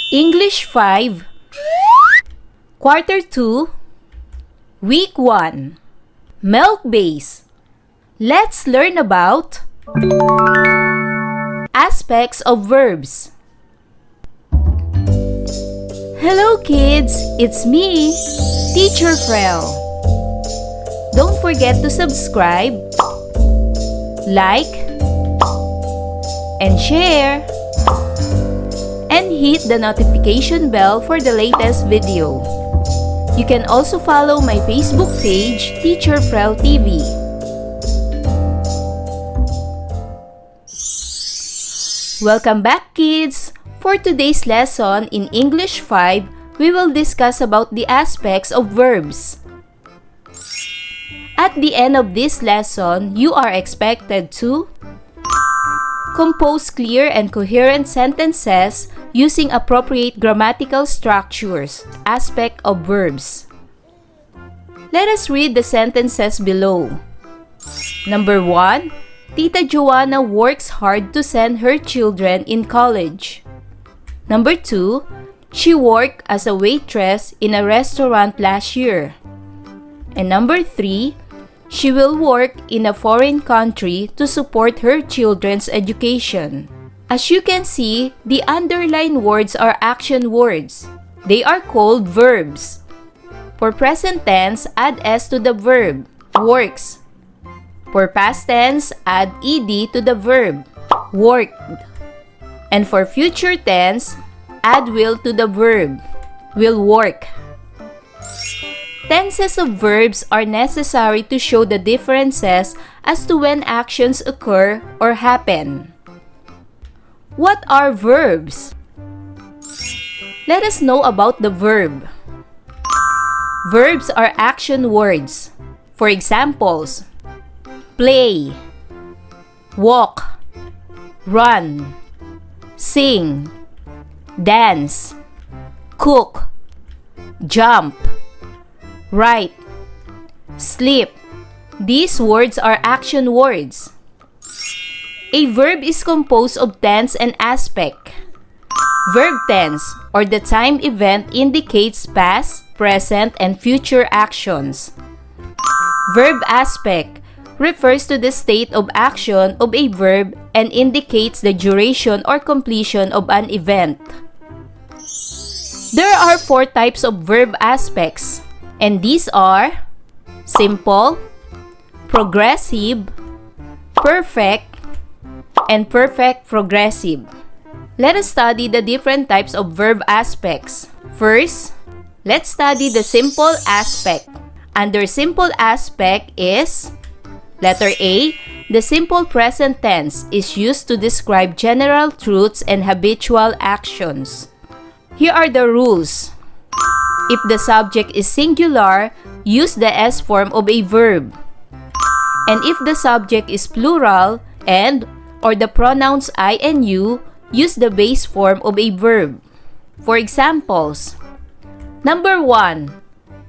English 5, Quarter 2, Week 1, Melc-Based. Let's learn about aspects of verbs. Hello kids, it's me, Teacher Frel. Don't forget to subscribe, like, and share, and hit the notification bell for the latest video. You can also follow my Facebook page, Teacher Frel TV. Welcome back kids! For today's lesson in English 5, we will discuss about the aspects of verbs. At the end of this lesson, you are expected to compose clear and coherent sentences using appropriate grammatical structures, aspect of verbs. Let us read the sentences below. Number 1, Tita Joanna works hard to send her children in college. Number 2, she worked as a waitress in a restaurant last year. And number 3, she will work in a foreign country to support her children's education. As you can see, the underlined words are action words. They are called verbs. For present tense, add s to the verb, works. For past tense, add ed to the verb, worked. And for future tense, add will to the verb, will work. Tenses of verbs are necessary to show the differences as to when actions occur or happen. What are verbs? Let us know about the verb. Verbs are action words. For examples, play, walk, run, sing, dance, cook, jump, write, sleep. These words are action words. A verb is composed of tense and aspect. Verb tense, or the time event, indicates past, present, and future actions. Verb aspect refers to the state of action of a verb and indicates the duration or completion of an event. There are 4 types of verb aspects, and these are simple, progressive, perfect, and perfect progressive. Let us study the different types of verb aspects. First, let's study the simple aspect. Under simple aspect is letter A. The simple present tense is used to describe general truths and habitual actions. Here are the rules. If the subject is singular, use the S form of a verb. And if the subject is plural and or the pronouns I and you, use the base form of a verb. For examples, number 1,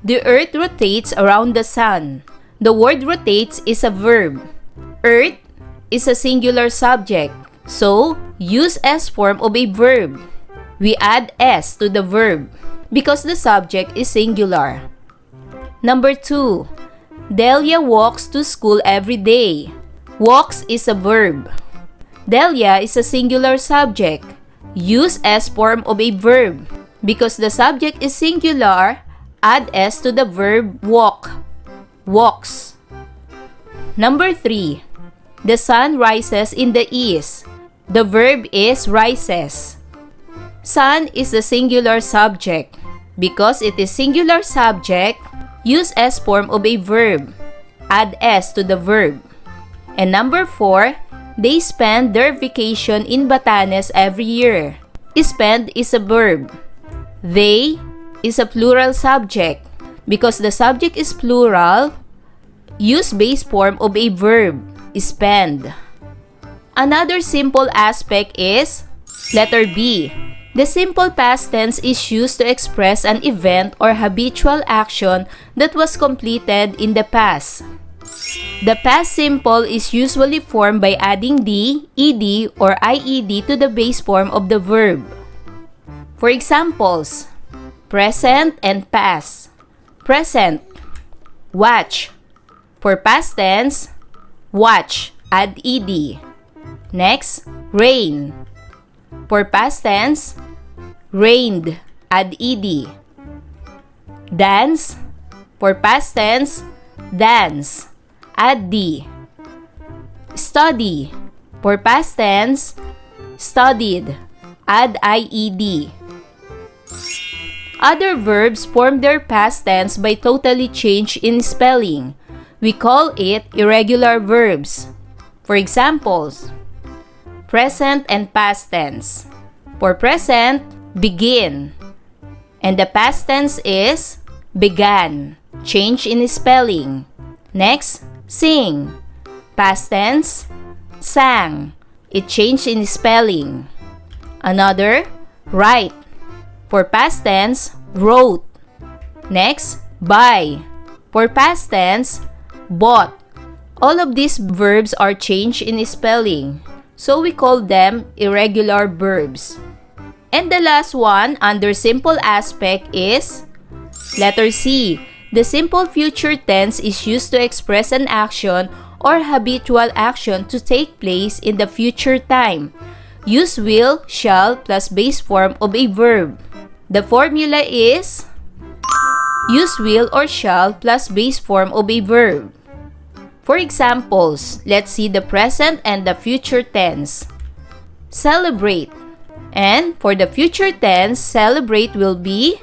the earth rotates around the sun. The word rotates is a verb. Earth is a singular subject, so use S form of a verb. We add S to the verb because the subject is singular. Number 2, Delia walks to school every day. Walks is a verb. Delia is a singular subject. Use S form of a verb. Because the subject is singular, add S to the verb walk. Walks. Number 3, the sun rises in the east. The verb is rises. Sun is a singular subject. Because it is singular subject, use S form of a verb. Add S to the verb. And number 4, they spend their vacation in Batanes every year. Spend is a verb. They is a plural subject. Because the subject is plural, use base form of a verb, spend. Another simple aspect is letter B. The simple past tense is used to express an event or habitual action that was completed in the past. The past simple is usually formed by adding d, ed, or ied to the base form of the verb. For examples, present and past. Present, watch. For past tense, watch, add ed. Next, rain. For past tense, rained, add ed. Dance. For past tense, dance, add d. Study. For past tense, studied, add ied. Other verbs form their past tense by totally change in spelling. We call it irregular verbs. For examples, present and past tense. For present, begin. And the past tense is began, change in spelling. Next, sing. Past tense, sang. It changed in spelling. Another, write. For past tense, wrote. Next, buy. For past tense, bought. All of these verbs are changed in spelling, so we call them irregular verbs. And the last one under simple aspect is letter C. The simple future tense is used to express an action or habitual action to take place in the future time. Use will, shall plus base form of a verb. The formula is use will or shall plus base form of a verb. For examples, let's see the present and the future tense. Celebrate. And for the future tense, celebrate will be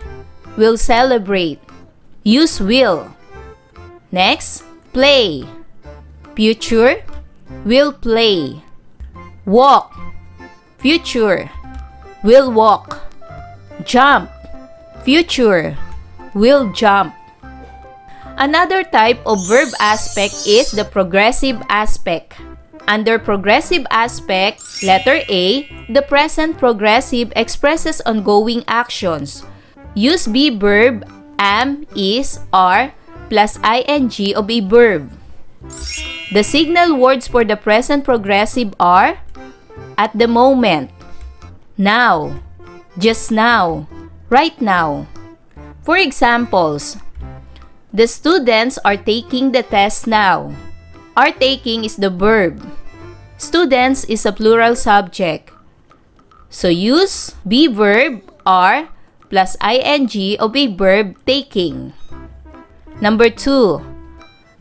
will celebrate. Use will. Next, play. Future, will play. Walk. Future, will walk. Jump. Future, will jump. Another type of verb aspect is the progressive aspect. Under progressive aspect, letter A, the present progressive expresses ongoing actions. Use be verb, am, is, are, plus ing of a verb. The signal words for the present progressive are at the moment, now, just now, right now. For examples, the students are taking the test now. Are taking is the verb. Students is a plural subject. So use be verb are plus ing of a verb taking. Number 2.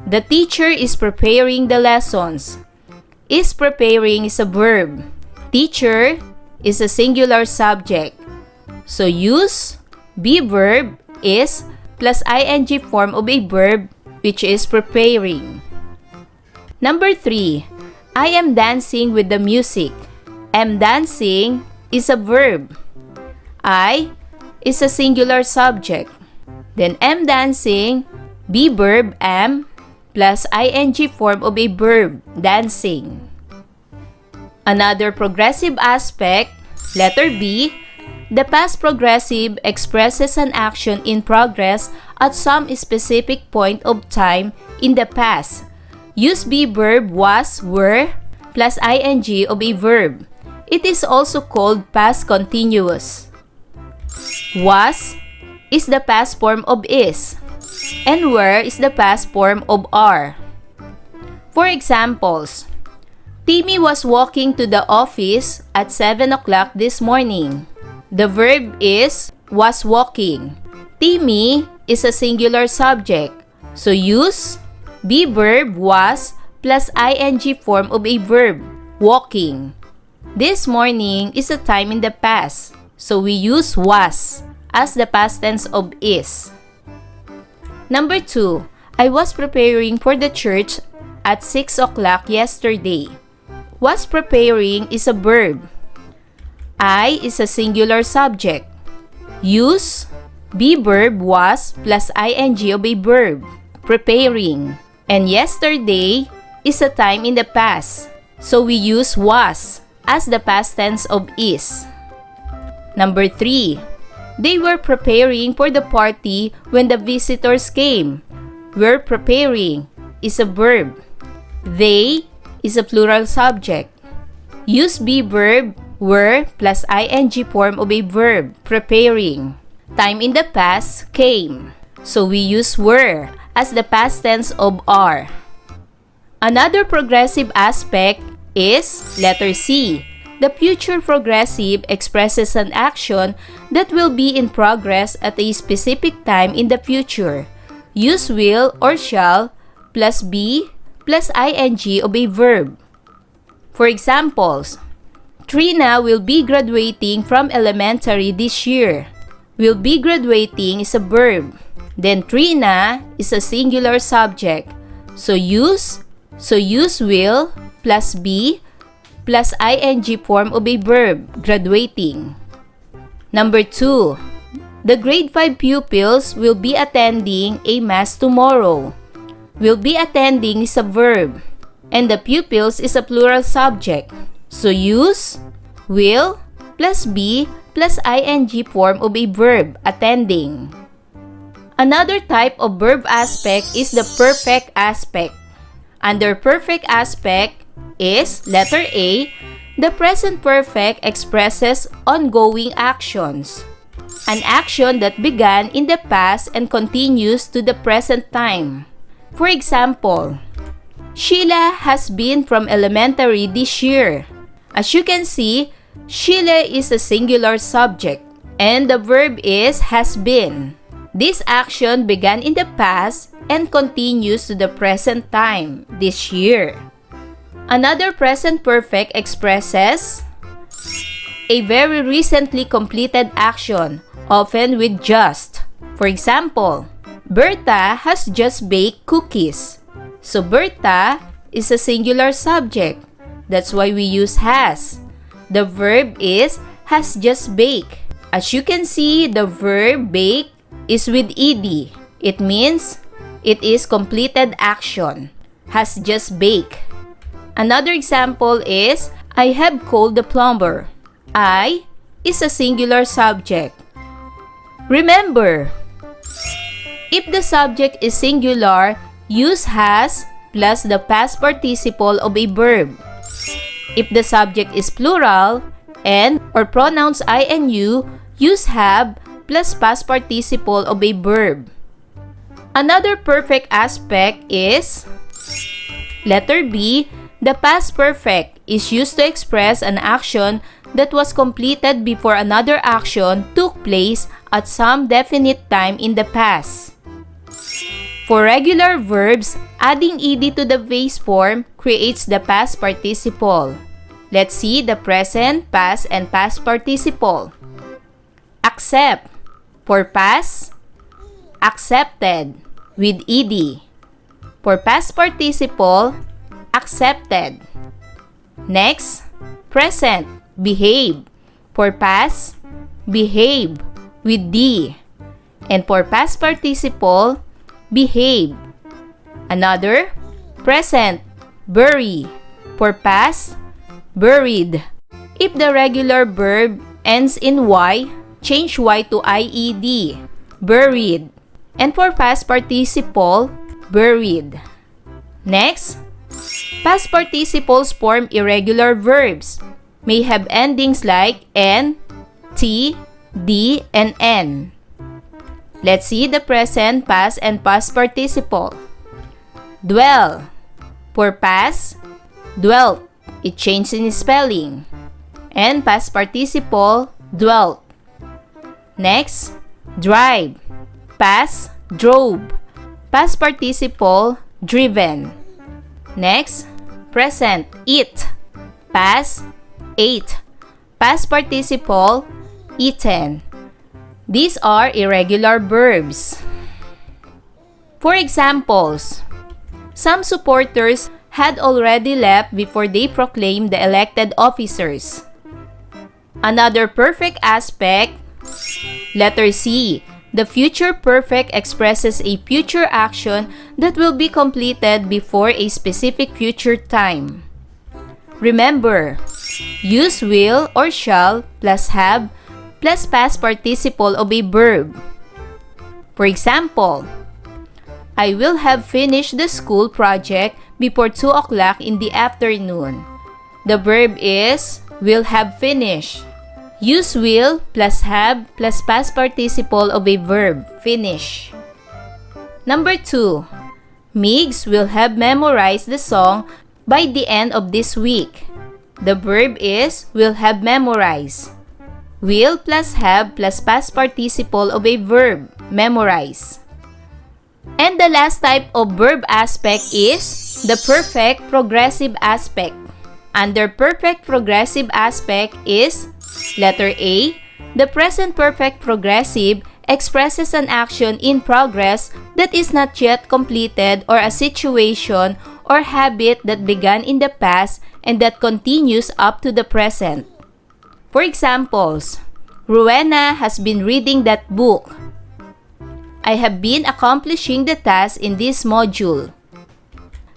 The teacher is preparing the lessons. Is preparing is a verb. Teacher is a singular subject. So use be verb is plus ing form of a verb which is preparing. Number 3. I am dancing with the music. Am dancing is a verb. I is a singular subject. Then am dancing, be verb am plus ing form of a verb, dancing. Another progressive aspect, letter B, the past progressive expresses an action in progress at some specific point of time in the past. Use be verb was, were, plus ing of a verb. It is also called past continuous. Was is the past form of is, and were is the past form of are. For examples, Timmy was walking to the office at 7 o'clock this morning. The verb is was walking. Timmy is a singular subject, so use be verb was plus ing form of a verb, walking. This morning is a time in the past, so we use was as the past tense of is. Number 2. I was preparing for the church at 6 o'clock yesterday. Was preparing is a verb. I is a singular subject. Use be verb was plus ing of a verb, preparing. And yesterday is a time in the past, so we use was as the past tense of is. Number 3. They were preparing for the party when the visitors came. Were preparing is a verb. They is a plural subject. Use be verb were plus ing form of a verb, preparing. Time in the past came. So we use were as the past tense of are. Another progressive aspect is letter C. The future progressive expresses an action that will be in progress at a specific time in the future. Use will or shall plus be plus ing of a verb. For examples, Trina will be graduating from elementary this year. Will be graduating is a verb. Then Trina is a singular subject. So use will plus be plus ing form of a verb, graduating. Number 2. The grade 5 pupils will be attending a mass tomorrow. Will be attending is a verb, and the pupils is a plural subject. So use will plus be plus ing form of a verb, attending. Another type of verb aspect is the perfect aspect. Under perfect aspect is letter A. The present perfect expresses ongoing actions. An action that began in the past and continues to the present time. For example, Sheila has been from elementary this year. As you can see, Sheila is a singular subject and the verb is has been. This action began in the past and continues to the present time, this year. Another present perfect expresses a very recently completed action, often with just. For example, Berta has just baked cookies. So Berta is a singular subject. That's why we use has. The verb is has just baked. As you can see, the verb bake is with ed. It means it is completed action. Has just baked. Another example is I have called the plumber. I is a singular subject. Remember, if the subject is singular, use has plus the past participle of a verb. If the subject is plural and or pronouns inu, use have plus past participle of a verb. Another perfect aspect is letter B. The past perfect is used to express an action that was completed before another action took place at some definite time in the past. For regular verbs, adding ed to the base form creates the past participle. Let's see the present, past, and past participle. Accept. For past, accepted with ed. For past participle, accepted. Next, present, behave. For past, behave with d. And for past participle, behave. Another, present, bury. For past, buried. If the regular verb ends in y, change y to ied, buried. And for past participle, buried. Next, past participles form irregular verbs. May have endings like n, t, d, and n. Let's see the present, past, and past participle. Dwell. For past, dwelt. It changed in spelling. And past participle, dwelt. Next, drive. Past, drove. Past participle, driven. Next, present, eat. Past, ate. Past participle, eaten. These are irregular verbs. For examples, some supporters had already left before they proclaimed the elected officers. Another perfect aspect, letter C. The future perfect expresses a future action that will be completed before a specific future time. Remember, use will or shall plus have plus past participle of a verb. For example, I will have finished the school project before 2 o'clock in the afternoon. The verb is will have finished. Use will plus have plus past participle of a verb, finish. Number 2. Migs will have memorized the song by the end of this week. The verb is will have memorized. Will plus have plus past participle of a verb, memorize. And the last type of verb aspect is the perfect progressive aspect. Under perfect progressive aspect is letter A. The present perfect progressive expresses an action in progress that is not yet completed or a situation or habit that began in the past and that continues up to the present. For examples, Rowena has been reading that book. I have been accomplishing the task in this module.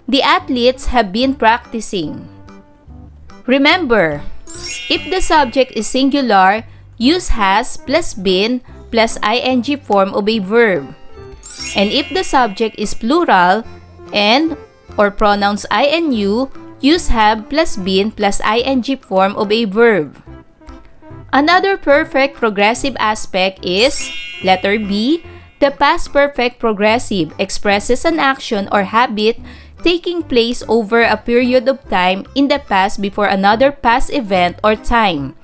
The athletes have been practicing. Remember, if the subject is singular, use has plus been plus ing form of a verb. And if the subject is plural and or pronouns inu, use have plus been plus ing form of a verb. Another perfect progressive aspect is letter B. The past perfect progressive expresses an action or habit taking place over a period of time in the past before another past event or time.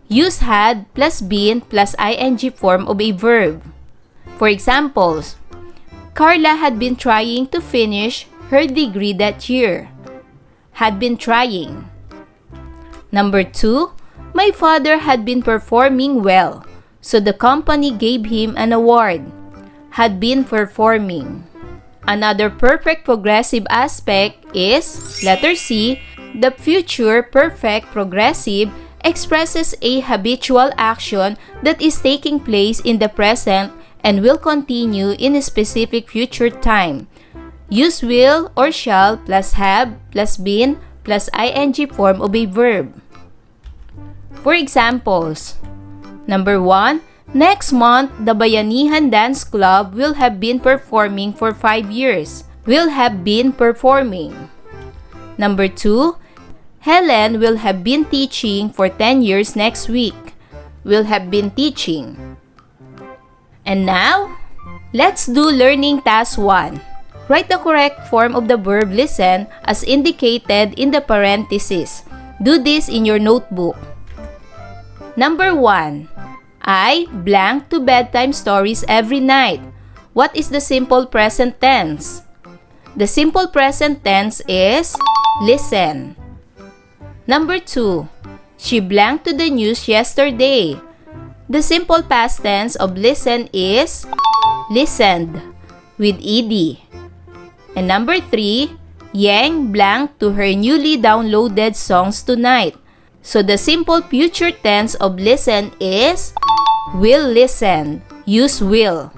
Use had plus been plus ing form of a verb. For examples, Carla had been trying to finish her degree that year. Had been trying. Number 2, my father had been performing well, so the company gave him an award. Had been performing. Another perfect progressive aspect is letter C. The future perfect progressive expresses a habitual action that is taking place in the present and will continue in a specific future time. Use will or shall plus have plus been plus ing form of a verb. For examples, number 1, next month, the Bayanihan Dance Club will have been performing for 5 years. Will have been performing. Number 2, Helen will have been teaching for 10 years next week. Will have been teaching. And now, let's do learning task 1. Write the correct form of the verb listen as indicated in the parentheses. Do this in your notebook. Number 1. I blank to bedtime stories every night. What is the simple present tense? The simple present tense is listen. Number 2. She blanked to the news yesterday. The simple past tense of listen is listened with ed. And number 3. Yang blanked to her newly downloaded songs tonight. So the simple future tense of listen is will listen. Use will.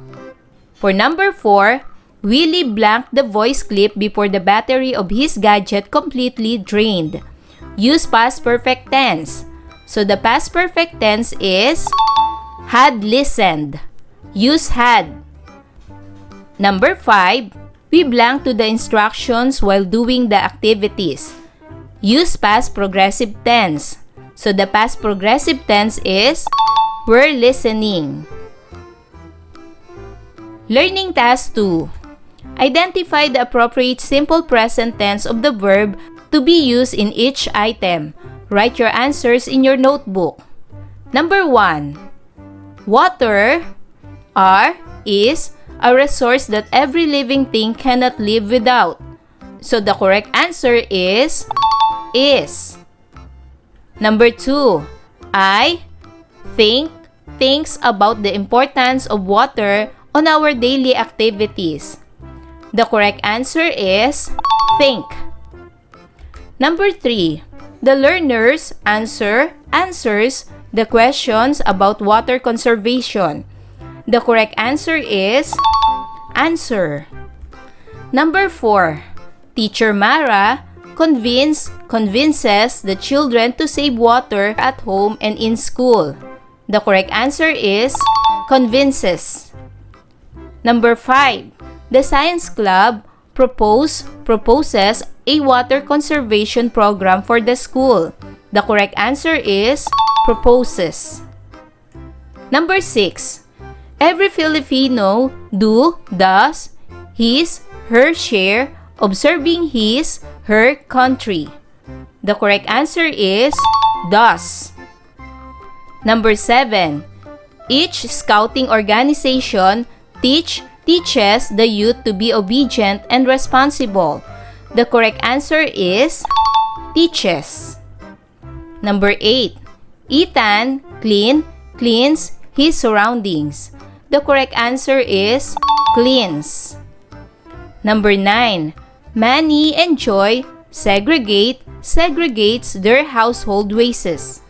For number 4, Willie blanked the voice clip before the battery of his gadget completely drained. Use past perfect tense. So the past perfect tense is had listened. Use had. Number 5, we blanked to the instructions while doing the activities. Use past progressive tense. So the past progressive tense is were listening. Learning task 2. Identify the appropriate simple present tense of the verb to be used in each item. Write your answers in your notebook. Number 1. Water is a resource that every living thing cannot live without. So the correct answer is. Number 2. I thinks about the importance of water on our daily activities. The correct answer is think. Number 3. The learners answers the questions about water conservation. The correct answer is answer. Number 4. Teacher Mara convinces the children to save water at home and in school. The correct answer is convinces. Number 5. The science club proposes a water conservation program for the school. The correct answer is proposes. Number 6. Every Filipino does his, her share of serving his, her country. The correct answer is does. Number 7. Each scouting organization teaches the youth to be obedient and responsible. The correct answer is teaches. Number 8. Ethan cleans his surroundings. The correct answer is cleans. Number 9. Manny and Joy segregates their household wastes.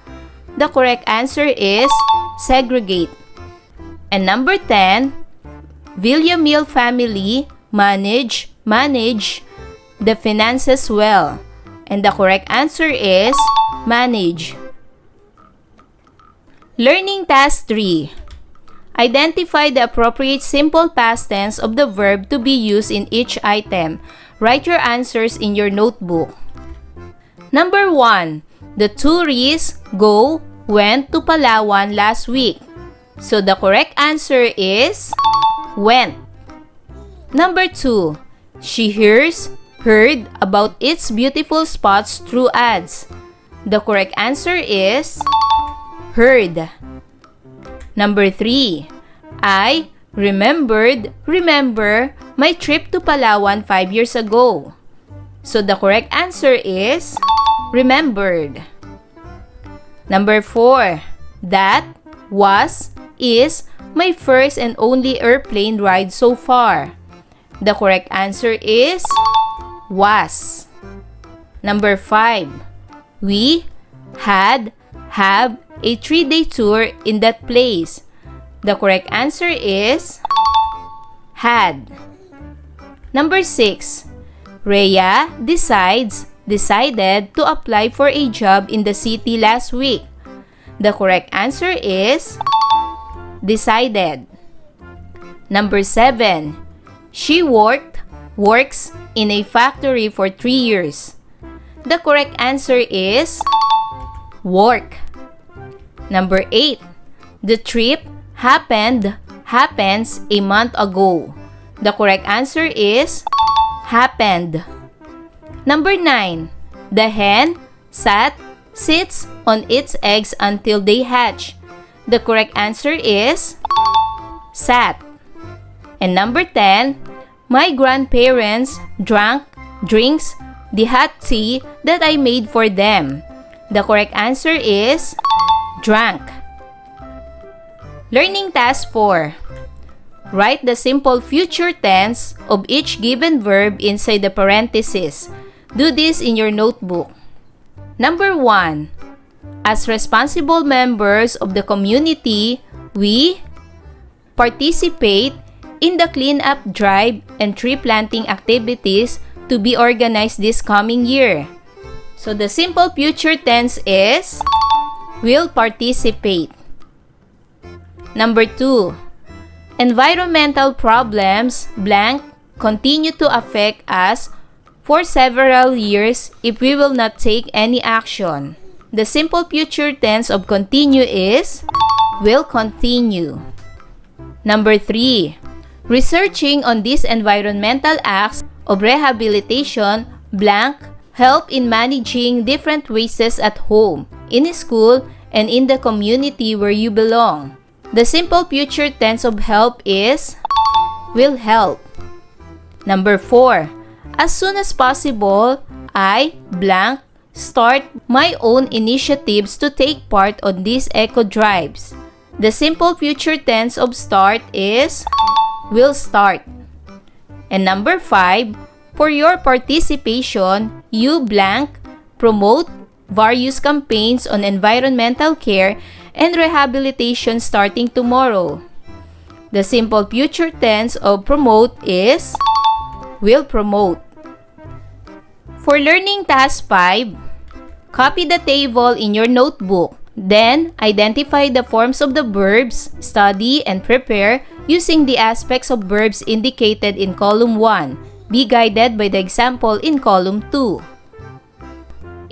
The correct answer is segregate. And number 10. Villamil family manage the finances well. And the correct answer is manage. Learning task 3. Identify the appropriate simple past tense of the verb to be used in each item. Write your answers in your notebook. Number 1. The tourists went to Palawan last week. So the correct answer is went. Number 2. She heard about its beautiful spots through ads. The correct answer is heard. Number 3. I remember my trip to Palawan 5 years ago. So the correct answer is remembered. Number 4. That is my first and only airplane ride so far. The correct answer is was. Number 5. We have a 3-day tour in that place. The correct answer is had. Number 6. Rhea decided to apply for a job in the city last week. The correct answer is decided. Number 7. She works in a factory for 3 years. The correct answer is work. Number 8. The trip happens a month ago. The correct answer is happened. Number 9. The hen sits on its eggs until they hatch. The correct answer is sat. And number 10. My grandparents drinks the hot tea that I made for them. The correct answer is drank. Learning task 4. Write the simple future tense of each given verb inside the parentheses. Do this in your notebook. Number 1. As responsible members of the community, we participate in the cleanup drive and tree planting activities to be organized this coming year. So the simple future tense is will participate. Number 2. Environmental problems continue to affect us for several years if we will not take any action. The simple future tense of continue is will continue. Number 3. Researching on these environmental acts of rehabilitation help in managing different wastes at home, in school, and in the community where you belong. The simple future tense of help is will help. Number 4. As soon as possible, I start my own initiatives to take part on these eco drives. The simple future tense of start is will start. And number 5. For your participation, you promote various campaigns on environmental care and rehabilitation starting tomorrow. The simple future tense of promote is will promote. For learning task 5, copy the table in your notebook. Then, identify the forms of the verbs, study and prepare using the aspects of verbs indicated in column 1. Be guided by the example in column 2.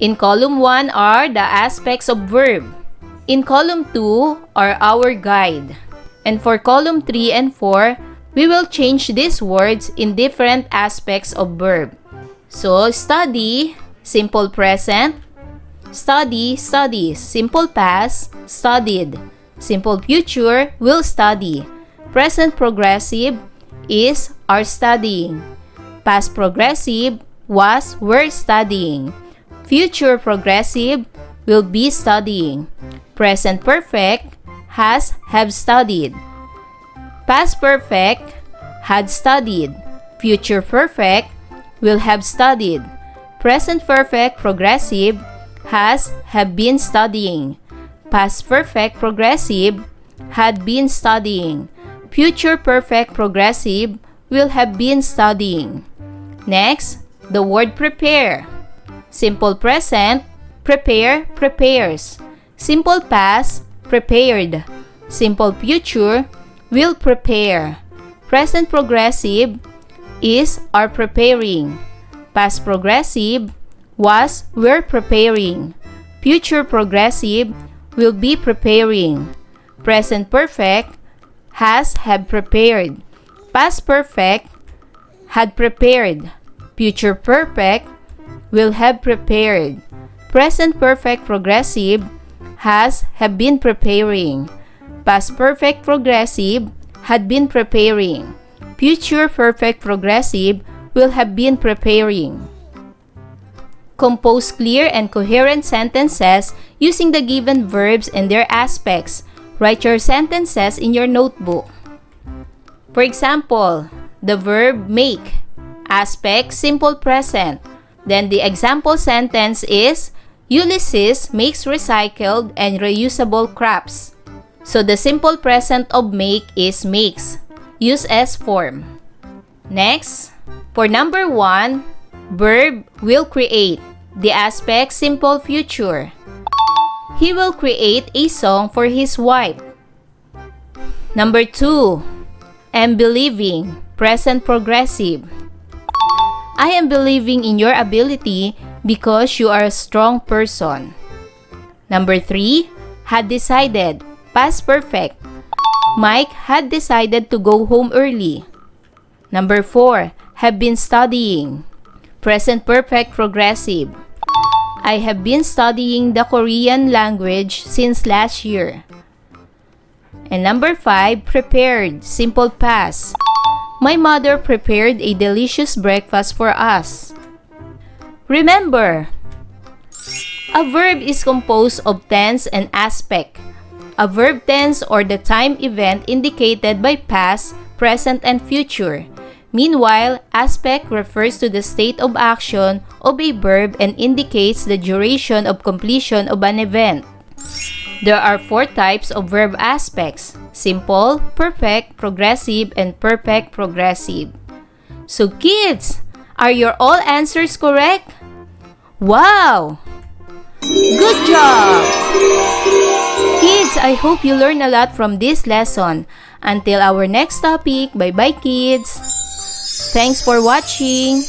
In column 1 are the aspects of verb. In column 2 are our guide. And for column 3 and 4, we will change these words in different aspects of verb. So, study, simple present. Study, studies. Simple past, studied. Simple future, will study. Present progressive is are studying. Past progressive was were studying. Future progressive will be studying. Present perfect has have studied. Past perfect had studied. Future perfect will have studied. Present perfect progressive has have been studying. Past perfect progressive had been studying. Future perfect progressive will have been studying. Next, the word prepare. Simple present, prepare, prepares. Simple past, prepared. Simple future, will prepare. Present progressive is are preparing. Past progressive was were preparing. Future progressive will be preparing. Present perfect has have prepared. Past perfect had prepared. Future perfect will have prepared. Present perfect progressive has have been preparing. Past perfect progressive had been preparing. Future perfect progressive will have been preparing. Compose clear and coherent sentences using the given verbs and their aspects. Write your sentences in your notebook. For example, the verb make. Aspect, simple present. Then the example sentence is, Ulysses makes recycled and reusable crafts. So the simple present of make is makes. Use S form. Next, for number 1, verb will create. The aspect, simple future. He will create a song for his wife. Number 2, am believing, present progressive. I am believing in your ability because you are a strong person. Number 3, had decided, past perfect. Mike had decided to go home early. Number 4, have been studying, present perfect progressive. I have been studying the Korean language since last year. And number 5, prepared, simple past. My mother prepared a delicious breakfast for us. Remember, a verb is composed of tense and aspect. A verb tense or the time event indicated by past, present, and future. Meanwhile, aspect refers to the state of action of a verb and indicates the duration of completion of an event. There are 4 types of verb aspects: simple, perfect, progressive, and perfect progressive. So kids, are your all answers correct? Wow! Good job! Kids, I hope you learned a lot from this lesson. Until our next topic, bye-bye kids! Thanks for watching!